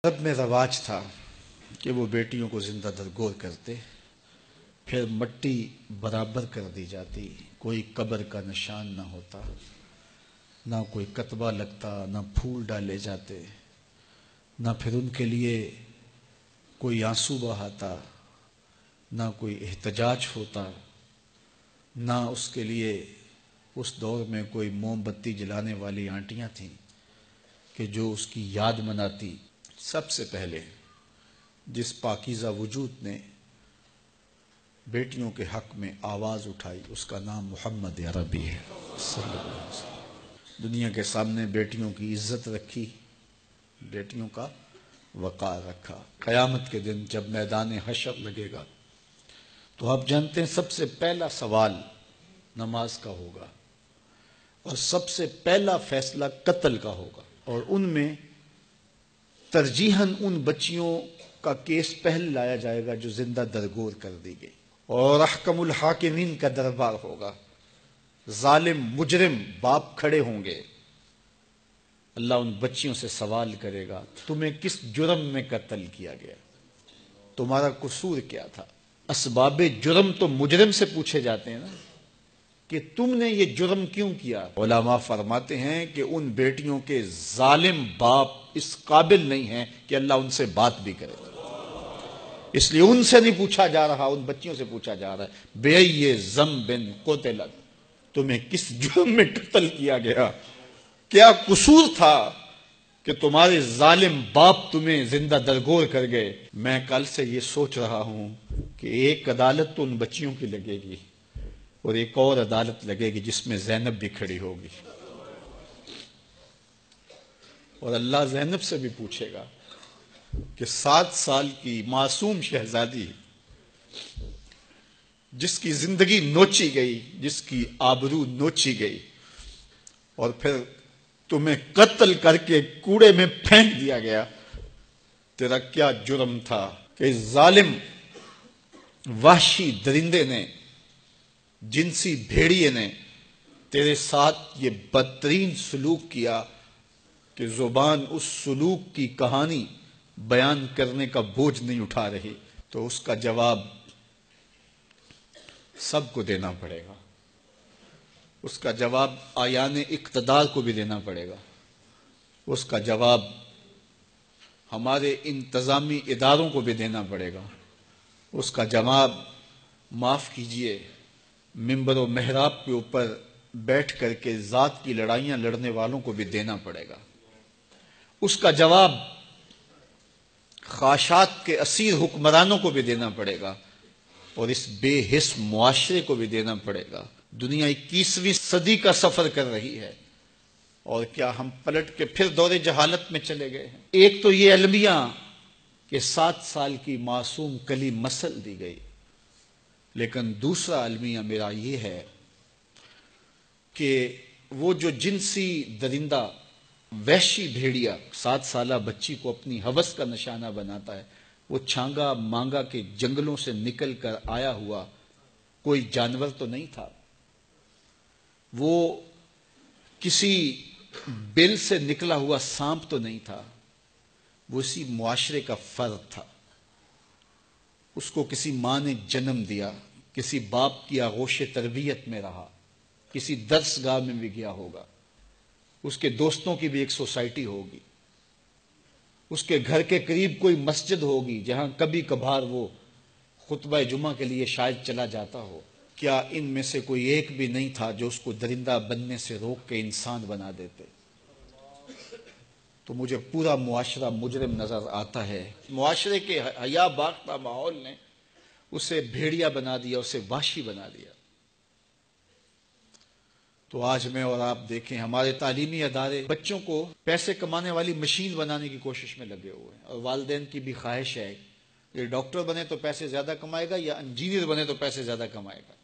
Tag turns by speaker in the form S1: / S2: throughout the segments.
S1: عرب میں رواج تھا کہ وہ بیٹیوں کو زندہ درگور کرتے، پھر مٹی برابر کر دی جاتی، کوئی قبر کا نشان نہ ہوتا، نہ کوئی کتبہ لگتا، نہ پھول ڈالے جاتے، نہ پھر ان کے لیے کوئی آنسو بہاتا، نہ کوئی احتجاج ہوتا، نہ اس کے لیے اس دور میں کوئی موم بتی جلانے والی آنٹیاں تھیں کہ جو اس کی یاد مناتی۔ سب سے پہلے جس پاکیزہ وجود نے بیٹیوں کے حق میں آواز اٹھائی اس کا نام محمد عربی ہے صلی اللہ علیہ وسلم۔ دنیا کے سامنے بیٹیوں کی عزت رکھی، بیٹیوں کا وقار رکھا۔ قیامت کے دن جب میدان حشر لگے گا تو آپ جانتے ہیں سب سے پہلا سوال نماز کا ہوگا اور سب سے پہلا فیصلہ قتل کا ہوگا، اور ان میں ترجیحاً ان بچیوں کا کیس پہلے لایا جائے گا جو زندہ درگور کر دی گئی، اور احکم الحاکمین کا دربار ہوگا۔ ظالم مجرم باپ کھڑے ہوں گے، اللہ ان بچیوں سے سوال کرے گا تمہیں کس جرم میں قتل کیا گیا، تمہارا قصور کیا تھا۔ اسباب جرم تو مجرم سے پوچھے جاتے ہیں نا کہ تم نے یہ جرم کیوں کیا۔ علماء فرماتے ہیں کہ ان بیٹیوں کے ظالم باپ اس قابل نہیں ہیں کہ اللہ ان سے بات بھی کرے، اس لیے ان سے نہیں پوچھا جا رہا، ان بچیوں سے پوچھا جا رہا ہے بے ذنب قتلت، تمہیں کس جرم میں قتل کیا گیا، کیا قصور تھا کہ تمہارے ظالم باپ تمہیں زندہ درگور کر گئے۔ میں کل سے یہ سوچ رہا ہوں کہ ایک عدالت تو ان بچیوں کی لگے گی اور ایک اور عدالت لگے گی جس میں زینب بھی کھڑی ہوگی، اور اللہ زینب سے بھی پوچھے گا کہ 7 سال کی معصوم شہزادی جس کی زندگی نوچی گئی، جس کی آبرو نوچی گئی، اور پھر تمہیں قتل کر کے کوڑے میں پھینک دیا گیا، تیرا کیا جرم تھا کہ ظالم وحشی درندے نے، جنسی بھیڑیے نے تیرے ساتھ یہ بدترین سلوک کیا کہ زبان اس سلوک کی کہانی بیان کرنے کا بوجھ نہیں اٹھا رہی۔ تو اس کا جواب سب کو دینا پڑے گا، اس کا جواب آیان اقتدار کو بھی دینا پڑے گا، اس کا جواب ہمارے انتظامی اداروں کو بھی دینا پڑے گا، اس کا جواب معاف کیجئے منبر و محراب کے اوپر بیٹھ کر کے ذات کی لڑائیاں لڑنے والوں کو بھی دینا پڑے گا، اس کا جواب خواہشات کے اسیر حکمرانوں کو بھی دینا پڑے گا، اور اس بے حس معاشرے کو بھی دینا پڑے گا۔ دنیا 21ویں صدی کا سفر کر رہی ہے، اور کیا ہم پلٹ کے پھر دور جہالت میں چلے گئے ہیں؟ ایک تو یہ المیہ کہ 7 سال کی معصوم کلی مسل دی گئی، لیکن دوسرا المیہ میرا یہ ہے کہ وہ جو جنسی درندہ وحشی بھیڑیا 7 سالہ بچی کو اپنی ہوس کا نشانہ بناتا ہے، وہ چھانگا مانگا کے جنگلوں سے نکل کر آیا ہوا کوئی جانور تو نہیں تھا، وہ کسی بل سے نکلا ہوا سانپ تو نہیں تھا، وہ اسی معاشرے کا فرد تھا۔ اس کو کسی ماں نے جنم دیا، کسی باپ کی آغوش تربیت میں رہا، کسی درس گاہ میں بھی گیا ہوگا، اس کے دوستوں کی بھی ایک سوسائٹی ہوگی، اس کے گھر کے قریب کوئی مسجد ہوگی جہاں کبھی کبھار وہ خطبہ جمعہ کے لیے شاید چلا جاتا ہو۔ کیا ان میں سے کوئی ایک بھی نہیں تھا جو اس کو درندہ بننے سے روک کے انسان بنا دیتے؟ تو مجھے پورا معاشرہ مجرم نظر آتا ہے۔ معاشرے کے حیا باختہ ماحول نے اسے بھیڑیا بنا دیا، اسے وحشی بنا دیا۔ تو آج میں اور آپ دیکھیں ہمارے تعلیمی ادارے بچوں کو پیسے کمانے والی مشین بنانے کی کوشش میں لگے ہوئے ہیں، اور والدین کی بھی خواہش ہے کہ ڈاکٹر بنے تو پیسے زیادہ کمائے گا یا انجینئر بنے تو پیسے زیادہ کمائے گا۔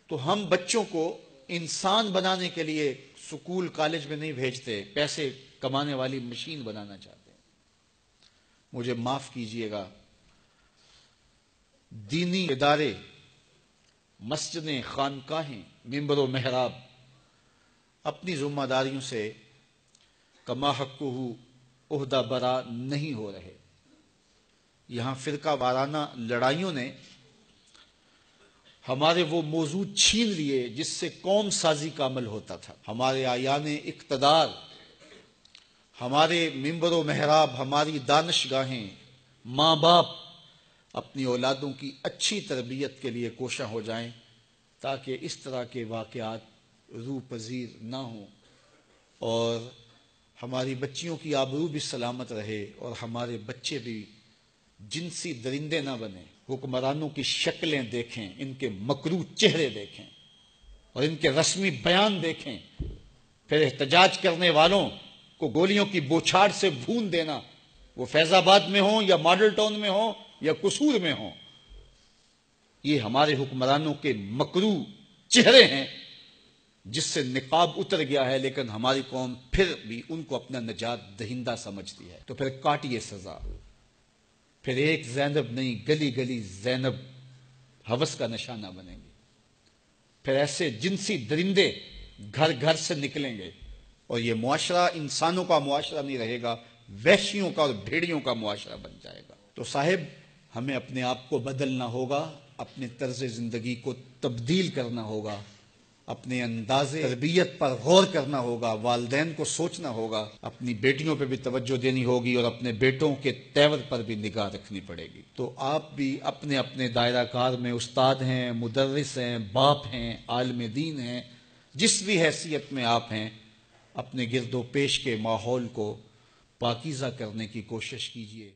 S1: تو ہم بچوں کو انسان بنانے کے لیے سکول کالج میں نہیں بھیجتے، پیسے کمانے والی مشین بنانا چاہتے ہیں۔ مجھے معاف کیجئے گا، دینی ادارے، مسجدیں، خانقاہیں، منبر و محراب اپنی ذمہ داریوں سے کما حقہ عہدہ برا نہیں ہو رہے۔ یہاں فرقہ وارانہ لڑائیوں نے ہمارے وہ موضوع چھین لیے جس سے قوم سازی کا عمل ہوتا تھا۔ ہمارے آیان اقتدار، ہمارے منبر و محراب، ہماری دانشگاہیں، ماں باپ اپنی اولادوں کی اچھی تربیت کے لیے کوشاں ہو جائیں تاکہ اس طرح کے واقعات روح پذیر نہ ہوں اور ہماری بچیوں کی آبرو بھی سلامت رہے اور ہمارے بچے بھی جنسی درندے نہ بنیں۔ حکمرانوں کی شکلیں دیکھیں، ان کے مکروہ چہرے دیکھیں اور ان کے رسمی بیان دیکھیں، پھر احتجاج کرنے والوں کو گولیوں کی بوچھاڑ سے بھون دینا، وہ فیض آباد میں ہوں یا ماڈل ٹاؤن میں ہوں یا قصور میں ہوں۔ یہ ہمارے حکمرانوں کے مکروہ چہرے ہیں جس سے نقاب اتر گیا ہے، لیکن ہماری قوم پھر بھی ان کو اپنا نجات دہندہ سمجھتی ہے۔ تو پھر کاٹیے سزا، پھر ایک زینب نہیں گلی گلی زینب ہوس کا نشانہ بنیں گے، پھر ایسے جنسی درندے گھر گھر سے نکلیں گے اور یہ معاشرہ انسانوں کا معاشرہ نہیں رہے گا، وحشیوں کا اور بھیڑیوں کا معاشرہ بن جائے گا۔ تو صاحب، ہمیں اپنے آپ کو بدلنا ہوگا، اپنے طرز زندگی کو تبدیل کرنا ہوگا، اپنے انداز تربیت پر غور کرنا ہوگا، والدین کو سوچنا ہوگا، اپنی بیٹیوں پہ بھی توجہ دینی ہوگی اور اپنے بیٹوں کے تیور پر بھی نگاہ رکھنی پڑے گی۔ تو آپ بھی اپنے اپنے دائرہ کار میں استاد ہیں، مدرس ہیں، باپ ہیں، عالم دین ہیں، جس بھی حیثیت میں آپ ہیں، اپنے گرد و پیش کے ماحول کو پاکیزہ کرنے کی کوشش کیجیے۔